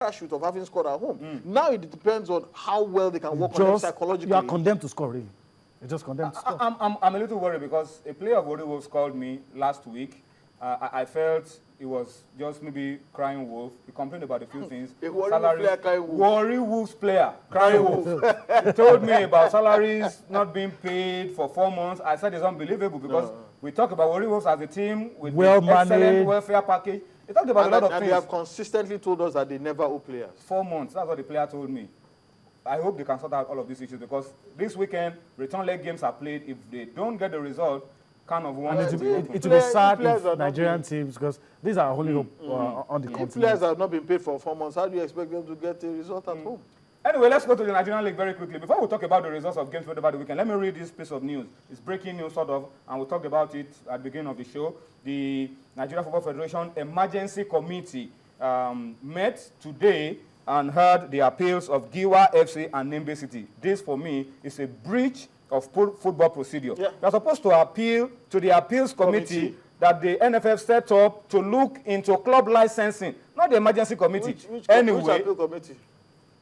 parachute of having scored at home. Now it depends on how well they can work on them psychologically. You are condemned to score, really. You're just condemned to score. I'm a little worried because a player of Warri Wolves called me last week. I felt it was just maybe crying wolf. He complained about a few things. A player crying wolf. Warri Wolves player crying wolf. He told me about salaries not being paid for 4 months. I said it's unbelievable because we talk about Warri Wolves as a team with excellent welfare package. They talked about a lot of things. And they have consistently told us that they never owe players. 4 months, that's what the player told me. I hope they can sort out all of these issues because this weekend, return leg games are played. If they don't get the result, kind of one. It will be sad if Nigerian teams, because these are only on the continent. If players have not been paid for 4 months, how do you expect them to get a result at home? Anyway, let's go to the Nigerian League very quickly. Before we talk about the results of games played over the weekend, let me read this piece of news. It's breaking news, sort of, and we'll talk about it at the beginning of the show. The Nigeria Football Federation Emergency Committee met today and heard the appeals of Giwa FC and Nimbe City. This, for me, is a breach of football procedure. Yeah. They're supposed to appeal to the appeals committee that the NFF set up to look into club licensing, not the emergency committee. Which appeal committee?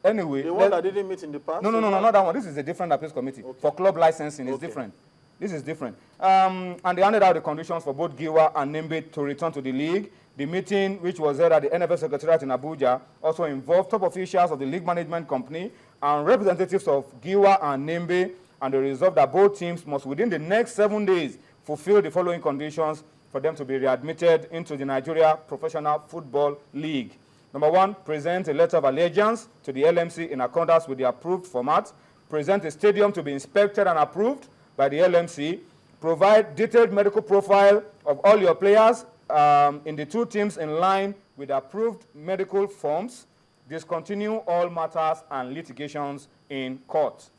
Anyway, the one that didn't meet in the past? No, not that one. This is a different appeals committee. Okay. For club licensing, it's different. This is different. And they handed out the conditions for both Giwa and Nimbe to return to the league. The meeting, which was held at the NFF Secretariat in Abuja, also involved top officials of the league management company and representatives of Giwa and Nimbe, and they resolved that both teams must, within the next 7 days, fulfill the following conditions for them to be readmitted into the Nigeria Professional Football League. Number 1, present a letter of allegiance to the LMC in accordance with the approved format. Present a stadium to be inspected and approved by the LMC. Provide detailed medical profile of all your players in the two teams in line with approved medical forms. Discontinue all matters and litigations in court.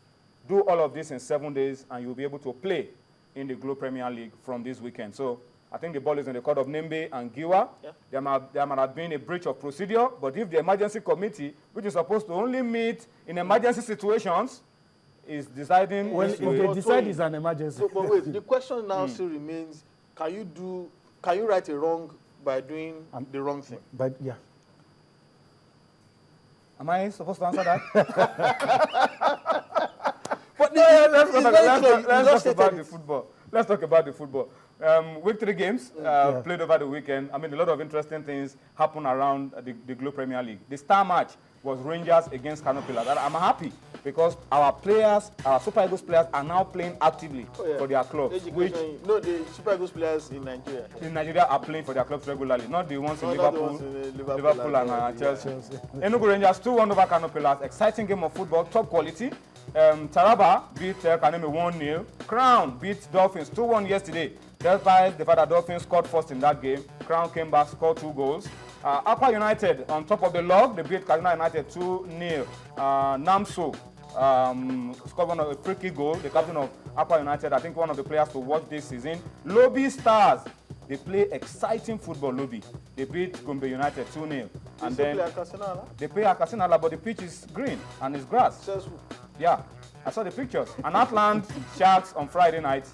Do all of this in 7 days, and you'll be able to play in the Globe Premier League from this weekend. So I think the ball is in the court of Nimbe and Giwa. Yeah. There might have been a breach of procedure, but if the emergency committee, which is supposed to only meet in emergency situations, is deciding... Well, if they decide it's an emergency. So, but wait, the question now still remains, can you right a wrong by doing the wrong thing? But yeah. Am I supposed to answer that? But let's talk about the football. Let's talk about the football. Week 3 games played over the weekend. I mean, a lot of interesting things happen around the Globe Premier League. The star match was Rangers against Kano Pillars. I'm happy because our players, our Super Eagles players, are now playing actively for their clubs. The Super Eagles players in Nigeria. In Nigeria are playing for their clubs regularly, not the ones in Liverpool and Chelsea. Enugu Rangers 2-1 over Kano Pillars. Exciting game of football, top quality. Taraba beat Kaneme 1-0. Crown beat Dolphins 2-1 yesterday. Despite the fact that Dolphins scored first in that game, Crown came back, scored 2 goals. Aqua United on top of the log, they beat Kaduna United 2-0. Namso scored a free kick goal. The captain of Aqua United, I think one of the players to watch this season. Lobby Stars, they play exciting football. Lobby, they beat Gombe United 2-0. And then they play at Kasinala, but the pitch is green and it's grass. Yeah, I saw the pictures. And Atlant Sharks on Friday night,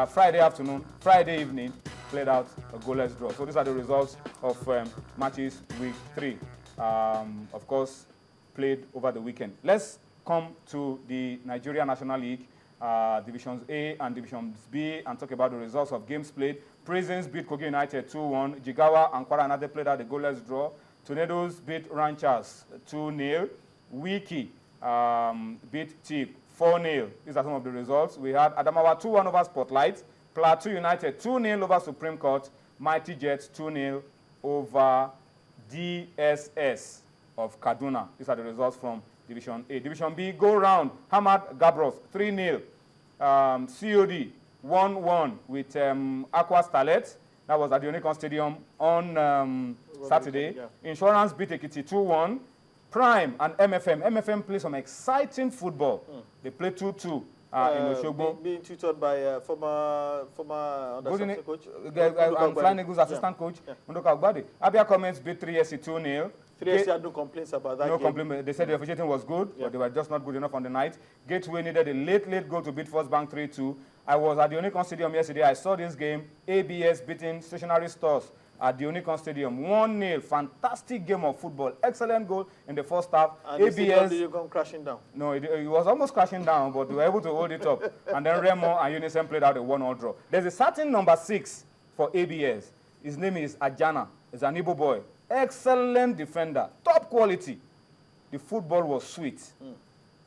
Friday afternoon, Friday evening, played out a goalless draw. So these are the results of matches week 3. Of course, played over the weekend. Let's come to the Nigeria National League, Divisions A and Divisions B, and talk about the results of games played. Prisons beat Kogi United 2-1. Jigawa and Kwara United played out a goalless draw. Tornadoes beat Ranchers 2-0. Wiki beat Tip 4-0. These are some of the results. We had Adamawa 2-1 over Spotlight. Plateau United 2-0 over Supreme Court. Mighty Jets 2-0 over DSS of Kaduna. These are the results from Division A. Division B, go round. Hamad Gabros 3-0. COD 1-1 with Aqua Starlet. That was at the Unicon Stadium on Saturday. Yeah. Insurance beat Ekiti 2-1. Prime and MFM. MFM play some exciting football. They play 2-2 in Oshogbo. Being tutored by former under coach. Flying Eagles assistant coach, Mundoka Ogbade. Abia Comments beat 3SC 2-0. 3SC had no complaints about that game. Complaints. They said the officiating was good, but they were just not good enough on the night. Gateway needed a late goal to beat First Bank 3-2. I was at the Unicon Stadium yesterday. I saw this game. ABS beating Stationary Stores at the Unicon Stadium. 1-0. Fantastic game of football. Excellent goal in the first half. And ABS did you come crashing down? No, it was almost crashing down, but we were able to hold it up. And then Remo and Unison played out a 1-1 draw. There's a certain number 6 for ABS. His name is Ajana. He's an Igbo boy. Excellent defender. Top quality. The football was sweet.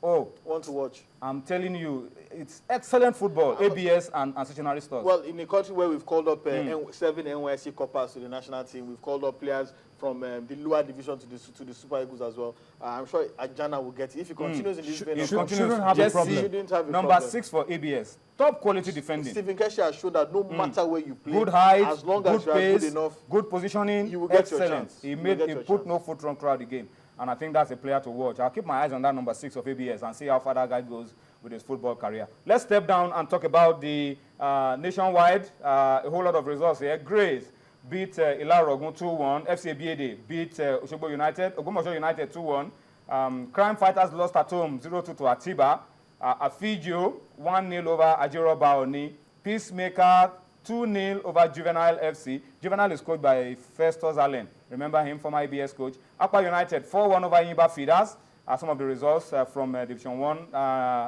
Oh, Want to watch? I'm telling you, it's excellent football. ABS and stationary stores. Well, in a country where we've called up 7 NYSC coppers to the national team, we've called up players from the lower division to the Super Eagles as well. I'm sure Ajana will get it. If he continues in this vein, shouldn't have a problem. Shouldn't have a Number problem. 6 for ABS. Top quality defending. Stephen Keshi has shown that no matter where you play, Good height, as long good as you are pace, good enough, good positioning, you will get your excellent. chance. He You will made get he your put chance. no foot wrong throughout the game. And I think that's a player to watch. I'll keep my eyes on that number 6 of ABS and see how far that guy goes with his football career. Let's step down and talk about the nationwide. A whole lot of results here. Grace beat Ilarogun 2-1. FC Abiede beat Osogbo United. Ogbomoso United 2-1. Crime Fighters lost at home 0-2 to Atiba. Afigio 1-0 over Ajiro Baoni. Peacemaker 2-0 over Juvenile FC. Juvenile is coached by Festus Allen. Remember him, former IBS coach. Akwa United 4-1 over Yimba Feeders. Some of the results from Division 1.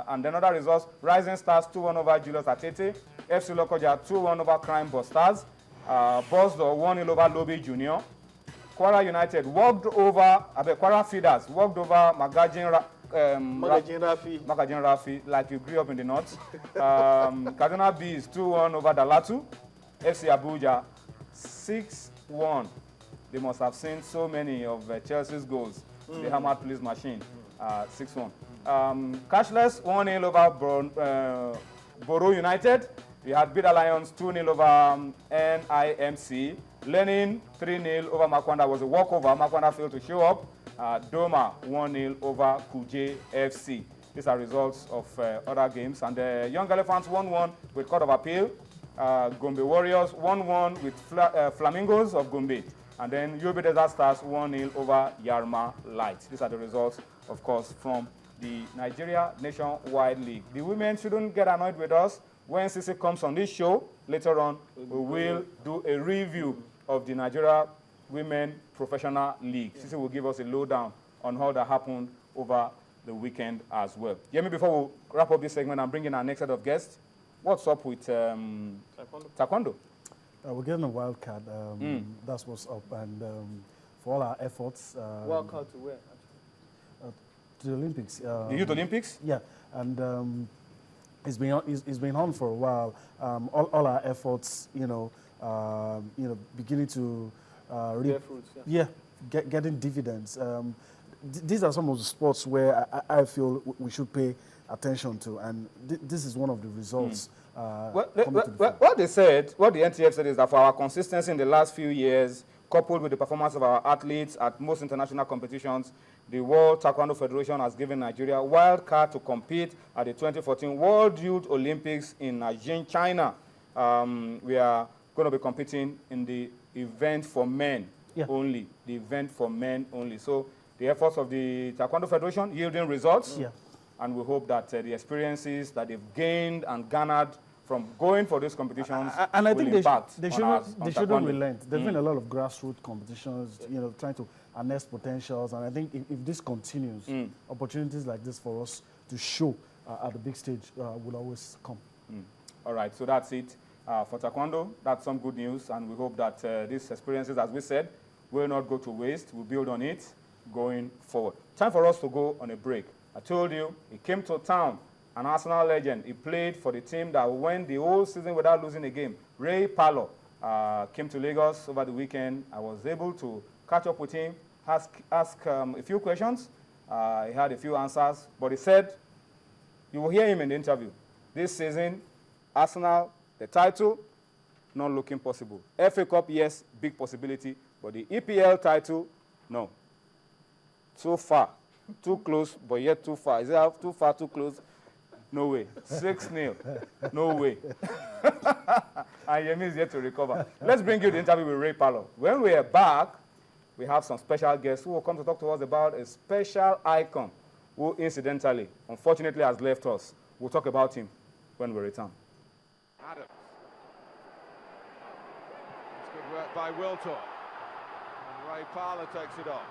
And then other results, Rising Stars 2-1 over Julius Atete. FC Lokoja 2-1 over Crime Busters. Bosdo 1-0 over Lobby Junior. Kwara United Kwara Feeders walked over Magajin Rafi, like you grew up in the north. Kaduna Bees 2-1 over Dalatu. FC Abuja 6-1. They must have seen so many of Chelsea's goals. The hammered police machine, 6-1. Cashless 1-0 over Boro United. We had Bida Lions 2-0 over NIMC. Lenin 3-0 over Makwanda was a walkover. Makwanda failed to show up. Doma 1-0 over Kuje FC. These are results of other games. And the Young Elephants 1-1 with Court of Appeal. Gombe Warriors 1-1 with Flamingos of Gombe. And then Yobe Desert Stars 1-0 over Yarma Light. These are the results, of course, from the Nigeria Nationwide League. The women shouldn't get annoyed with us. When Sisi comes on this show, later on, we will do a review of the Nigeria Women Professional League. Sisi will give us a lowdown on how that happened over the weekend as well. Yemi, before we wrap up this segment and bring in our next set of guests, what's up with Taekwondo? We're getting a wild card. That's what's up. And for all our efforts. Wild card to where? To the Olympics. The Youth Olympics? Yeah. And it's been on for a while. All our efforts, beginning to Bear fruits, getting dividends. These are some of the sports where I feel we should pay attention to, and this is one of the results. What the NTF said is that for our consistency in the last few years, coupled with the performance of our athletes at most international competitions, the World Taekwondo Federation has given Nigeria a wild card to compete at the 2014 World Youth Olympics in Nanjing, China. We are going to be competing in the event for men only. The event for men only. So the efforts of the Taekwondo Federation yielding results. Yeah. And we hope that the experiences that they've gained and garnered from going for these competitions and I think they shouldn't relent. There's been a lot of grassroots competitions, trying to harness potentials. And I think if this continues, opportunities like this for us to show at the big stage will always come. All right, so that's it for Taekwondo. That's some good news. And we hope that these experiences, as we said, will not go to waste. We'll build on it going forward. Time for us to go on a break. I told you, he came to town, an Arsenal legend. He played for the team that went the whole season without losing a game. Ray Palo came to Lagos over the weekend. I was able to catch up with him, ask a few questions. He had a few answers, but he said, you will hear him in the interview. This season, Arsenal, the title, not looking possible. FA Cup, yes, big possibility, but the EPL title, no. So far. Too close, but yet too far. Is it too far, too close? No way. 6-0. No way. And Yemi is yet to recover. Let's bring you the interview with Ray Palo. When we are back, we have some special guests who will come to talk to us about a special icon who, incidentally, unfortunately, has left us. We'll talk about him when we return. Adams. It's good work by Wiltor. And Ray Parlour takes it on.